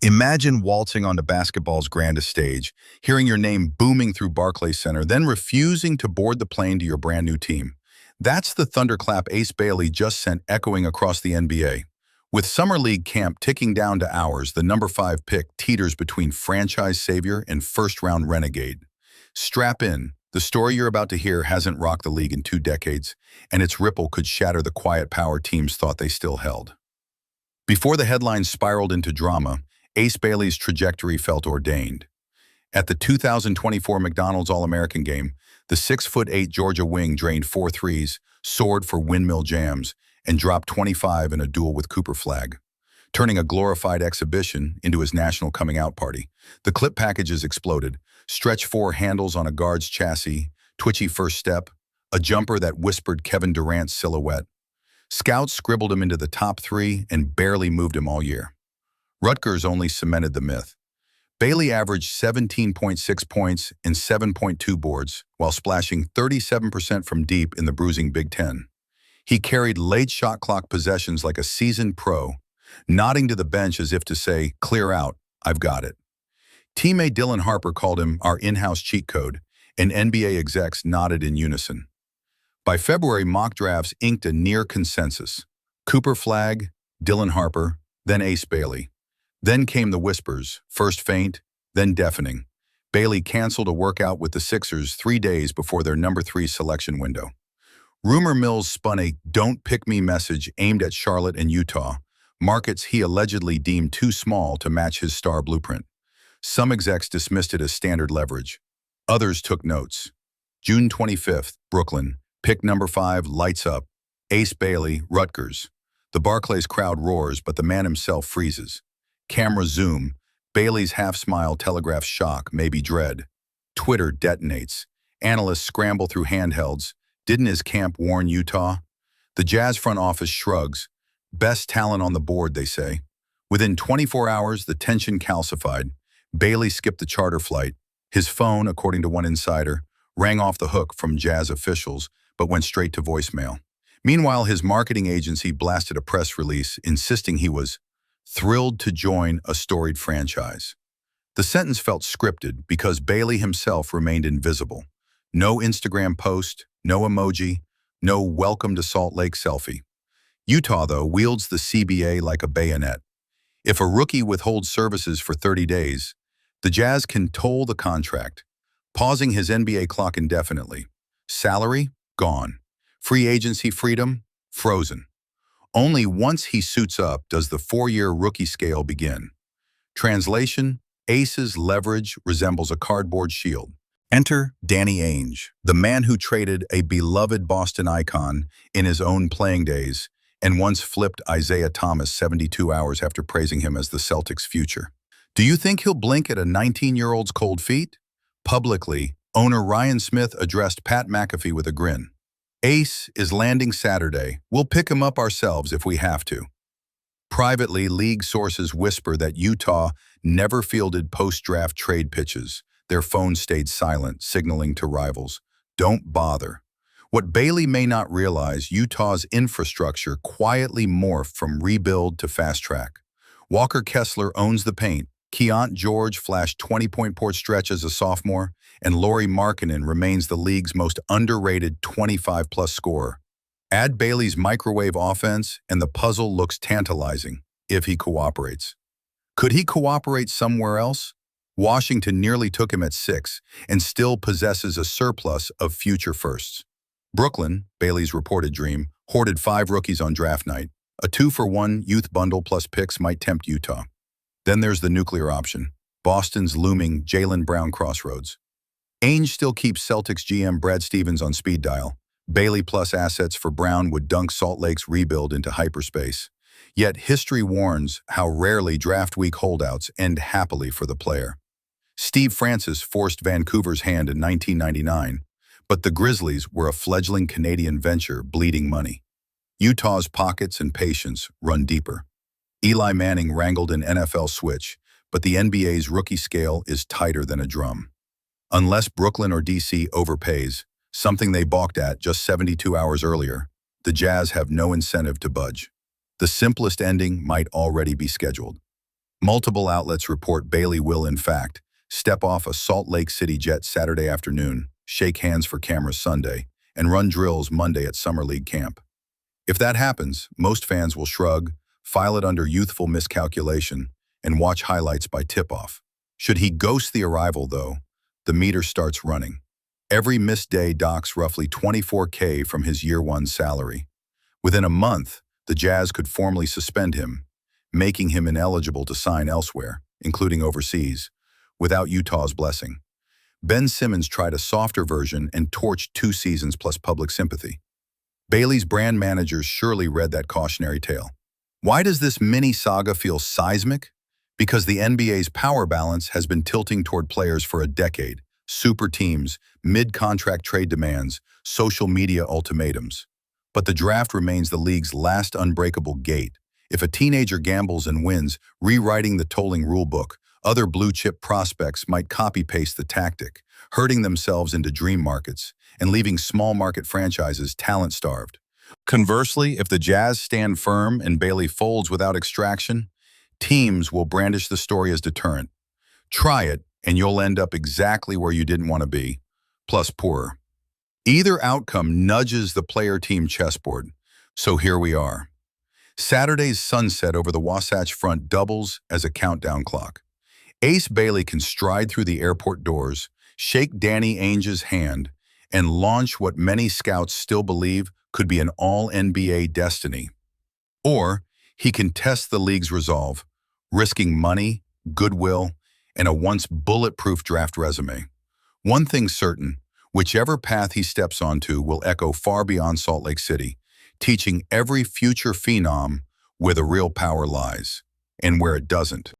Imagine waltzing onto basketball's grandest stage, hearing your name booming through Barclays Center, then refusing to board the plane to your brand new team. That's the thunderclap Ace Bailey just sent echoing across the NBA. With Summer League camp ticking down to hours, the number 5 pick teeters between franchise savior and first-round renegade. Strap in. The story you're about to hear hasn't rocked the league in 2 decades, and its ripple could shatter the quiet power teams thought they still held. Before the headlines spiraled into drama, Ace Bailey's trajectory felt ordained. At the 2024 McDonald's All-American game, the 6'8" Georgia wing drained 4 threes, soared for windmill jams, and dropped 25 in a duel with Cooper Flagg, turning a glorified exhibition into his national coming-out party. The clip packages exploded: stretch 4 handles on a guard's chassis, twitchy first step, a jumper that whispered Kevin Durant's silhouette. Scouts scribbled him into the top 3 and barely moved him all year. Rutgers only cemented the myth. Bailey averaged 17.6 points and 7.2 boards, while splashing 37% from deep in the bruising Big Ten. He carried late shot clock possessions like a seasoned pro, nodding to the bench as if to say, "Clear out, I've got it." Teammate Dylan Harper called him our in-house cheat code, and NBA execs nodded in unison. By February, mock drafts inked a near consensus: Cooper Flagg, Dylan Harper, then Ace Bailey. Then came the whispers, first faint, then deafening. Bailey canceled a workout with the Sixers 3 days before their number 3 selection window. Rumor mills spun a "don't pick me" message aimed at Charlotte and Utah, markets he allegedly deemed too small to match his star blueprint. Some execs dismissed it as standard leverage. Others took notes. June 25th, Brooklyn, pick number 5 lights up. Ace Bailey, Rutgers. The Barclays crowd roars, but the man himself freezes. Camera zoom. Bailey's half-smile telegraphs shock, maybe dread. Twitter detonates. Analysts scramble through handhelds. Didn't his camp warn Utah? The Jazz front office shrugs. Best talent on the board, they say. Within 24 hours, the tension calcified. Bailey skipped the charter flight. His phone, according to one insider, rang off the hook from Jazz officials, but went straight to voicemail. Meanwhile, his marketing agency blasted a press release insisting he was thrilled to join a storied franchise. The sentence felt scripted because Bailey himself remained invisible. No Instagram post, no emoji, no welcome to Salt Lake selfie. Utah, though, wields the CBA like a bayonet. If a rookie withholds services for 30 days, the Jazz can toll the contract, pausing his NBA clock indefinitely. Salary? Gone. Free agency freedom? Frozen. Only once he suits up does the 4-year rookie scale begin. Translation: Ace's leverage resembles a cardboard shield. Enter Danny Ainge, the man who traded a beloved Boston icon in his own playing days and once flipped Isaiah Thomas 72 hours after praising him as the Celtics' future. Do you think he'll blink at a 19-year-old's cold feet? Publicly, owner Ryan Smith addressed Pat McAfee with a grin. Ace is landing Saturday. We'll pick him up ourselves if we have to. Privately, league sources whisper that Utah never fielded post-draft trade pitches. Their phones stayed silent, signaling to rivals, "Don't bother." What Bailey may not realize, Utah's infrastructure quietly morphed from rebuild to fast track. Walker Kessler owns the paint. Keont George flashed 20-point port stretch as a sophomore, and Lauri Markkanen remains the league's most underrated 25-plus scorer. Add Bailey's microwave offense, and the puzzle looks tantalizing, if he cooperates. Could he cooperate somewhere else? Washington nearly took him at 6 and still possesses a surplus of future firsts. Brooklyn, Bailey's reported dream, hoarded 5 rookies on draft night. A 2-for-1 youth bundle plus picks might tempt Utah. Then there's the nuclear option, Boston's looming Jaylen Brown crossroads. Ainge still keeps Celtics GM Brad Stevens on speed dial. Bailey plus assets for Brown would dunk Salt Lake's rebuild into hyperspace. Yet history warns how rarely draft week holdouts end happily for the player. Steve Francis forced Vancouver's hand in 1999, but the Grizzlies were a fledgling Canadian venture bleeding money. Utah's pockets and patience run deeper. Eli Manning wrangled an NFL switch, but the NBA's rookie scale is tighter than a drum. Unless Brooklyn or DC overpays, something they balked at just 72 hours earlier, the Jazz have no incentive to budge. The simplest ending might already be scheduled. Multiple outlets report Bailey will, in fact, step off a Salt Lake City jet Saturday afternoon, shake hands for cameras Sunday, and run drills Monday at Summer League camp. If that happens, most fans will shrug, file it under youthful miscalculation, and watch highlights by tip-off. Should he ghost the arrival, though, the meter starts running. Every missed day docks roughly $24K from his year-one salary. Within a month, the Jazz could formally suspend him, making him ineligible to sign elsewhere, including overseas, without Utah's blessing. Ben Simmons tried a softer version and torched 2 seasons plus public sympathy. Bailey's brand managers surely read that cautionary tale. Why does this mini-saga feel seismic? Because the NBA's power balance has been tilting toward players for a decade. Super teams, mid-contract trade demands, social media ultimatums. But the draft remains the league's last unbreakable gate. If a teenager gambles and wins, rewriting the tolling rulebook, other blue-chip prospects might copy-paste the tactic, herding themselves into dream markets and leaving small-market franchises talent-starved. Conversely, if the Jazz stand firm and Bailey folds without extraction, teams will brandish the story as deterrent. Try it, and you'll end up exactly where you didn't want to be, plus poorer. Either outcome nudges the player-team chessboard, so here we are. Saturday's sunset over the Wasatch Front doubles as a countdown clock. Ace Bailey can stride through the airport doors, shake Danny Ainge's hand, and launch what many scouts still believe could be an all-NBA destiny. Or he can test the league's resolve, risking money, goodwill, and a once bulletproof draft resume. One thing's certain, whichever path he steps onto will echo far beyond Salt Lake City, teaching every future phenom where the real power lies and where it doesn't.